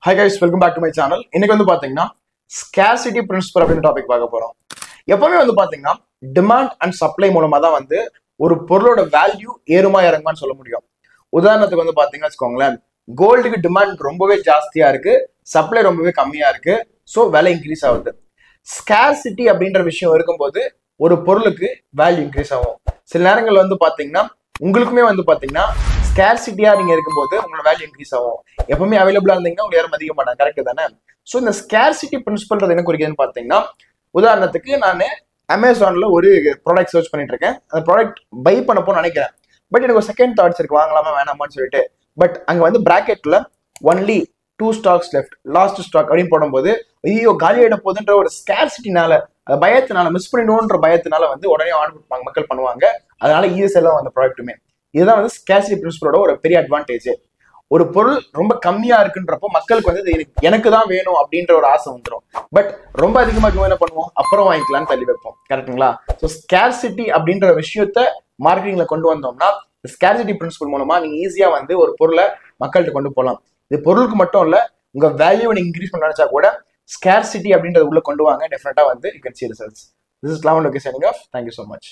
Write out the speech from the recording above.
Hi guys, welcome back to my channel. இன்னைக்கு வந்து பாத்தீங்கன்னா scarcity principle அப்படின்ற டாபிக் பார்க்க போறோம். எப்பவுமே வந்து பாத்தீங்கன்னா டிமாண்ட் அண்ட் சப்ளை மூலமா தான் வந்து ஒரு பொருளோட வேல்யூ ஏறுமா இறங்குமான்னு சொல்ல முடியும். உதாரணத்துக்கு வந்து பாத்தீங்கன்னா வச்சுக்கோங்களேன், கோல்டுக்கு டிமாண்ட் ரொம்பவே ஜாஸ்தியா இருக்கு, சப்ளை ரொம்பவே கம்மியா இருக்கு, ஸோ விலை இன்க்ரீஸ் ஆகுது. ஸ்கேர்சிட்டி அப்படின்ற விஷயம் இருக்கும்போது ஒரு பொருளுக்கு வேல்யூ இன்க்ரீஸ் ஆகும். சில நேரங்கள் வந்து பாத்தீங்கன்னா உங்களுக்குமே வந்து பாத்தீங்கன்னா ஸ்கேர்சிட்டியா நீங்க இருக்கும்போது உங்களோட வேல்யூ இன்க்ரீஸ் ஆகும். எப்பவுமே அவைலபிளா இருந்தீங்கன்னா உங்க யாரும் மதிக்க மாட்டாங்க, கரெக்ட் தானே? ஸோ இந்த ஸ்கேர்சிட்டி பிரின்சிபல்ன்றது என்ன குறிக்குதுன்னு பாத்தீங்கன்னா, உதாரணத்துக்கு நான் அமேசான்ல ஒரு ப்ராடக்ட் சர்ச் பண்ணிட்டு இருக்கேன். அந்த ப்ராடக்ட் பை பண்ண போன்னு நினைக்கிறேன். பட் எனக்கு ஒரு செகண்ட் தாட்ஸ் இருக்கு, வாங்கலாமா வேணாமான்னு சொல்லிட்டு. பட் அங்க வந்து பிராக்கெட்ல only 2 stocks left, last stock அப்படின்னு போடும்போது ஐயோ காலி ஆயிட போதுன்ற ஒரு ஸ்கேர்சிட்டினால, பயத்தினால, மிஸ் பண்ணிடுவோன்ற பயத்தினால வந்து உடனே ஆர்டர் கொடுப்பாங்க, மக்கள் பண்ணுவாங்க. அதனால ஈஸியெல்லாம் அந்த ப்ராடக்ட்டுமே. இதுதான் வந்து ஸ்கேர்சிட்டி பிரின்சிபலோட ஒரு பெரிய அட்வான்டேஜ். ஒரு பொருள் ரொம்ப கம்மியா இருக்குன்றப்போ மக்களுக்கு வந்து எனக்கு தான் வேணும் அப்படின்ற ஒரு ஆசை வந்துடும். பட் ரொம்ப அதிகமா இருக்கும் என்ன பண்ணுவோம், அப்புறம் வாங்கிக்கலாம்னு தள்ளி வைப்போம், கரெக்டுங்களா? ஸோ ஸ்கேர்சிட்டி அப்படின்ற விஷயத்த மார்க்கெட்டிங்ல கொண்டு வந்தோம்னா, ஸ்கேர்சிட்டி பிரின்சிபல் மூலமா நீங்க ஈஸியா வந்து ஒரு பொருளை மக்கள்கிட்ட கொண்டு போகலாம். இது பொருளுக்கு மட்டும் இல்ல, உங்க வேல்யூ நீங்க இன்க்ரீஸ் பண்ண நினைச்சா கூட ஸ்கேர்சிட்டி அப்படின்றது உள்ள கொண்டு வாங்க, டெஃபினட்டா வந்து you can see results. This is Lavan Lokesh signing off. Thank you so much.